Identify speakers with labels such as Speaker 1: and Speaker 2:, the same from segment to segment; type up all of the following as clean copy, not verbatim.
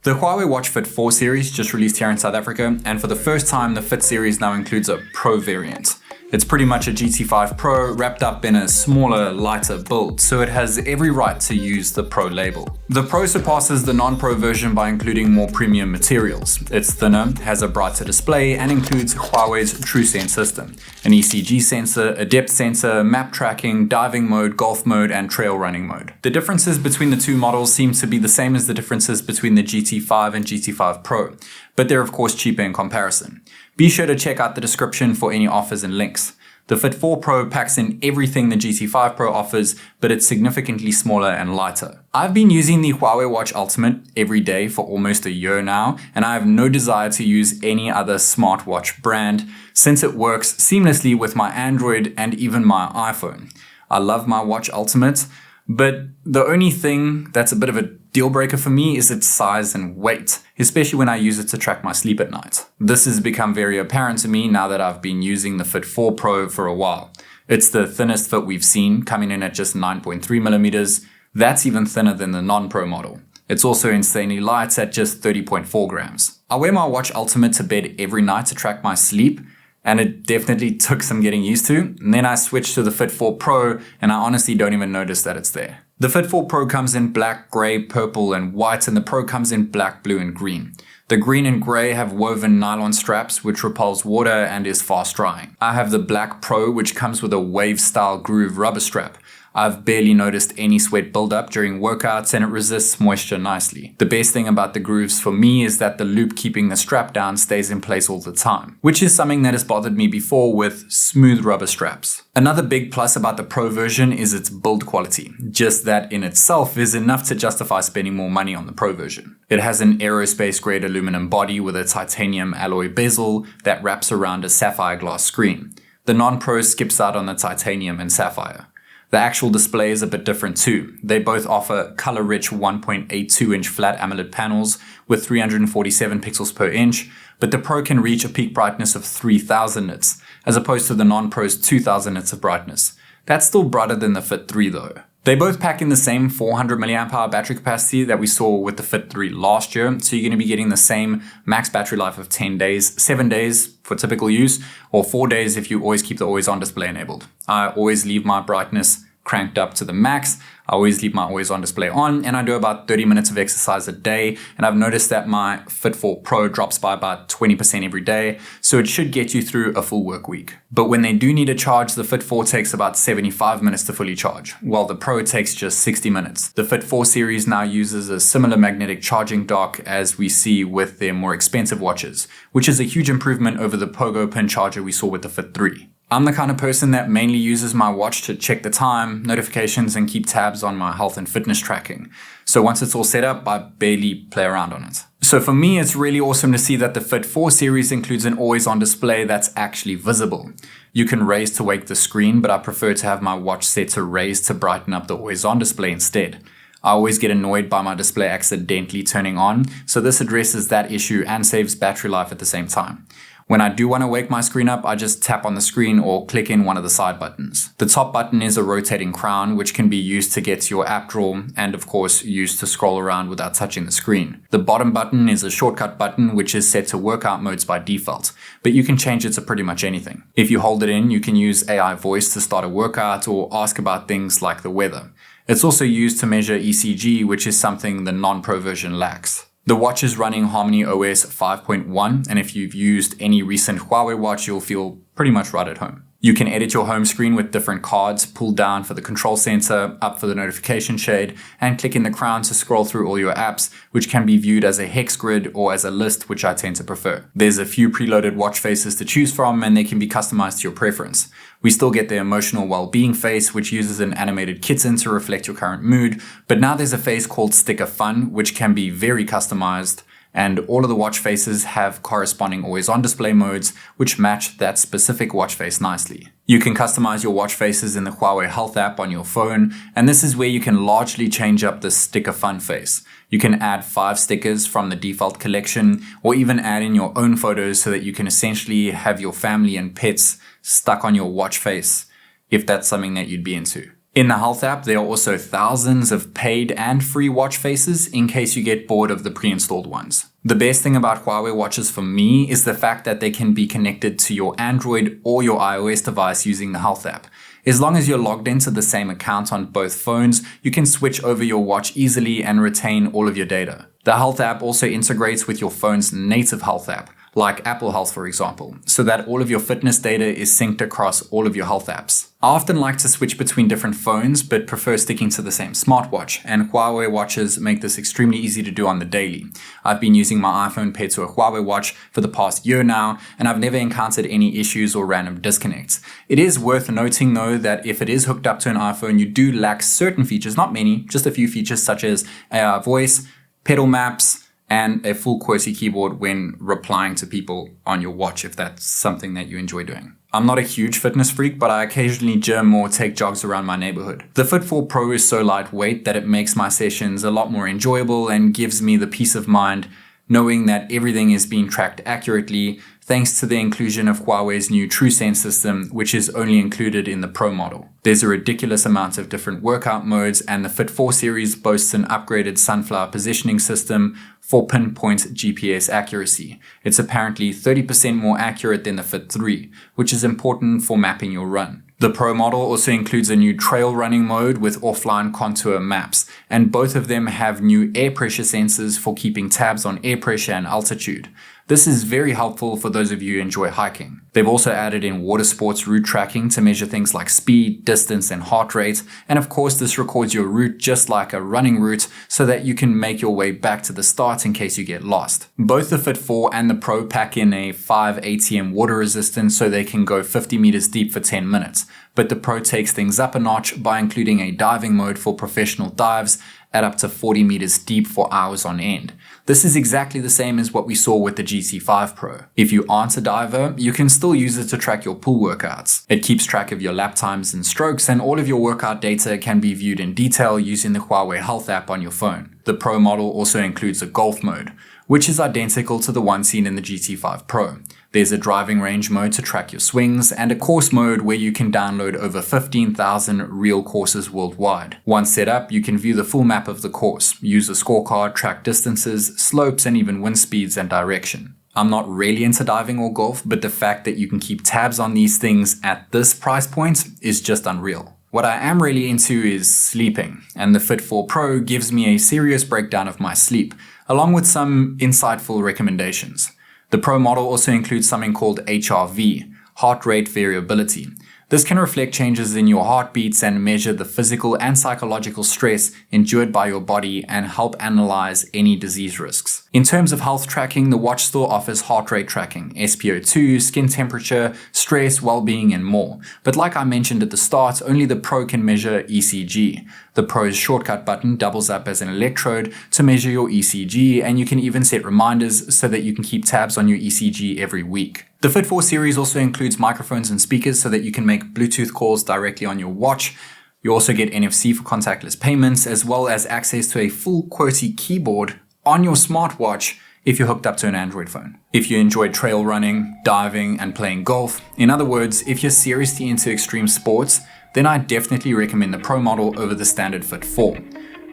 Speaker 1: The HUAWEI Watch Fit 4 series just released here in South Africa, and for the first time the Fit series now includes a Pro variant. It's pretty much a GT5 Pro wrapped up in a smaller, lighter build, so it has every right to use the Pro label. The Pro surpasses the non-Pro version by including more premium materials. It's thinner, has a brighter display, and includes Huawei's TrueSense system, an ECG sensor, a depth sensor, map tracking, diving mode, golf mode, and trail running mode. The differences between the two models seem to be the same as the differences between the GT5 and GT5 Pro, but they're of course cheaper in comparison. Be sure to check out the description for any offers and links. The Fit 4 Pro packs in everything the GT5 Pro offers, but it's significantly smaller and lighter. I've been using the HUAWEI Watch Ultimate every day for almost a year now, and I have no desire to use any other smartwatch brand since it works seamlessly with my Android and even my iPhone. I love my Watch Ultimate, but the only thing that's a bit of a deal breaker for me is its size and weight, especially when I use it to track my sleep at night. This has become very apparent to me now that I've been using the Fit 4 Pro for a while. It's the thinnest fit we've seen, coming in at just 9.3 millimeters. That's even thinner than the non-Pro model. It's also insanely light at just 30.4 grams. I wear my Watch Ultimate to bed every night to track my sleep, and it definitely took some getting used to. And then I switched to the Fit 4 Pro, and I honestly don't even notice that it's there. The Fit 4 Pro comes in black, gray, purple, and white, and the Pro comes in black, blue, and green. The green and gray have woven nylon straps which repels water and is fast drying. I have the black Pro, which comes with a wave-style groove rubber strap. I've barely noticed any sweat buildup during workouts, and it resists moisture nicely. The best thing about the grooves for me is that the loop keeping the strap down stays in place all the time, which is something that has bothered me before with smooth rubber straps. Another big plus about the Pro version is its build quality. Just that in itself is enough to justify spending more money on the Pro version. It has an aerospace grade aluminum body with a titanium alloy bezel that wraps around a sapphire glass screen. The non-Pro skips out on the titanium and sapphire. The actual display is a bit different too. They both offer color-rich 1.82-inch flat AMOLED panels with 347 pixels per inch, but the Pro can reach a peak brightness of 3000 nits, as opposed to the non-Pro's 2000 nits of brightness. That's still brighter than the Fit 3 though. They both pack in the same 400 mAh battery capacity that we saw with the Fit 3 last year, so you're going to be getting the same max battery life of 10 days, 7 days for typical use, or 4 days if you always keep the always on display enabled. I always leave my brightness cranked up to the max. I always leave my always on display on, and I do about 30 minutes of exercise a day, and I've noticed that my Fit 4 Pro drops by about 20% every day, so it should get you through a full work week. But when they do need a charge, the Fit 4 takes about 75 minutes to fully charge, while the Pro takes just 60 minutes. The Fit 4 series now uses a similar magnetic charging dock as we see with their more expensive watches, which is a huge improvement over the Pogo pin charger we saw with the Fit 3. I'm the kind of person that mainly uses my watch to check the time, notifications, and keep tabs on my health and fitness tracking. So once it's all set up, I barely play around on it. So for me, it's really awesome to see that the Fit 4 series includes an always-on display that's actually visible. You can raise to wake the screen, but I prefer to have my watch set to raise to brighten up the always-on display instead. I always get annoyed by my display accidentally turning on, so this addresses that issue and saves battery life at the same time. When I do want to wake my screen up, I just tap on the screen or click in one of the side buttons. The top button is a rotating crown, which can be used to get to your app drawer and of course used to scroll around without touching the screen. The bottom button is a shortcut button which is set to workout modes by default, but you can change it to pretty much anything. If you hold it in, you can use AI voice to start a workout or ask about things like the weather. It's also used to measure ECG, which is something the non-Pro version lacks. The watch is running Harmony OS 5.1, and if you've used any recent HUAWEI watch, you'll feel pretty much right at home. You can edit your home screen with different cards, pull down for the control center, up for the notification shade, and click in the crown to scroll through all your apps, which can be viewed as a hex grid or as a list, which I tend to prefer. There's a few preloaded watch faces to choose from, and they can be customized to your preference. We still get the emotional well-being face, which uses an animated kitten to reflect your current mood, but now there's a face called Sticker Fun, which can be very customized, and all of the watch faces have corresponding always-on display modes which match that specific watch face nicely. You can customize your watch faces in the Huawei Health app on your phone, and this is where you can largely change up the Sticker Fun face. You can add 5 stickers from the default collection, or even add in your own photos so that you can essentially have your family and pets stuck on your watch face, if that's something that you'd be into. In the Health app, there are also thousands of paid and free watch faces in case you get bored of the pre-installed ones. The best thing about Huawei watches for me is the fact that they can be connected to your Android or your iOS device using the Health app. As long as you're logged into the same account on both phones, you can switch over your watch easily and retain all of your data. The Health app also integrates with your phone's native Health app, like Apple Health for example, so that all of your fitness data is synced across all of your health apps. I often like to switch between different phones but prefer sticking to the same smartwatch, and Huawei watches make this extremely easy to do on the daily. I've been using my iPhone paired to a Huawei watch for the past year now, and I've never encountered any issues or random disconnects. It is worth noting though that if it is hooked up to an iPhone, you do lack certain features, not many, just a few features such as AI voice, pedal maps, and a full QWERTY keyboard when replying to people on your watch if that's something that you enjoy doing. I'm not a huge fitness freak, but I occasionally gym or take jogs around my neighborhood. The Fit 4 Pro is so lightweight that it makes my sessions a lot more enjoyable and gives me the peace of mind knowing that everything is being tracked accurately thanks to the inclusion of Huawei's new TrueSense system, which is only included in the Pro model. There's a ridiculous amount of different workout modes, and the Fit 4 series boasts an upgraded sunflower positioning system for pinpoint GPS accuracy. It's apparently 30% more accurate than the Fit 3, which is important for mapping your run. The Pro model also includes a new trail running mode with offline contour maps, and both of them have new air pressure sensors for keeping tabs on air pressure and altitude. This is very helpful for those of you who enjoy hiking. They've also added in water sports route tracking to measure things like speed, distance, and heart rate. And of course, this records your route just like a running route so that you can make your way back to the start in case you get lost. Both the Fit 4 and the Pro pack in a 5 ATM water resistance so they can go 50 meters deep for 10 minutes. But the Pro takes things up a notch by including a diving mode for professional dives at up to 40 meters deep for hours on end. This is exactly the same as what we saw with the GT5 Pro. If you aren't a diver, you can still use it to track your pool workouts. It keeps track of your lap times and strokes, and all of your workout data can be viewed in detail using the Huawei Health app on your phone. The Pro model also includes a golf mode, which is identical to the one seen in the GT5 Pro. There's a driving range mode to track your swings, and a course mode where you can download over 15,000 real courses worldwide. Once set up, you can view the full map of the course, use a scorecard, track distances, slopes, and even wind speeds and direction. I'm not really into diving or golf, but the fact that you can keep tabs on these things at this price point is just unreal. What I am really into is sleeping, and the Fit 4 Pro gives me a serious breakdown of my sleep, along with some insightful recommendations. The Pro model also includes something called HRV, heart rate variability. This can reflect changes in your heartbeats and measure the physical and psychological stress endured by your body and help analyze any disease risks. In terms of health tracking, the watch still offers heart rate tracking, SpO2, skin temperature, stress, well-being, and more. But like I mentioned at the start, only the Pro can measure ECG. The Pro's shortcut button doubles up as an electrode to measure your ECG, and you can even set reminders so that you can keep tabs on your ECG every week. The Fit 4 series also includes microphones and speakers so that you can make Bluetooth calls directly on your watch. You also get NFC for contactless payments, as well as access to a full QWERTY keyboard on your smartwatch if you're hooked up to an Android phone. If you enjoy trail running, diving, and playing golf, in other words, if you're seriously into extreme sports, then I definitely recommend the Pro model over the standard Fit 4.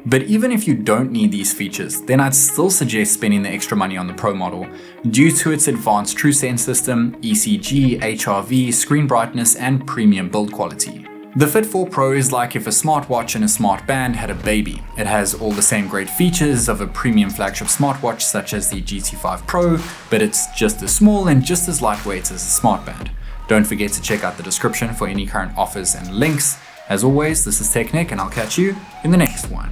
Speaker 1: But even if you don't need these features, then I'd still suggest spending the extra money on the Pro model due to its advanced TrueSense system, ECG, HRV, screen brightness, and premium build quality. The Fit 4 Pro is like if a smartwatch and a smart band had a baby. It has all the same great features of a premium flagship smartwatch such as the GT5 Pro, but it's just as small and just as lightweight as a smart band. Don't forget to check out the description for any current offers and links. As always, this is TechNick, and I'll catch you in the next one.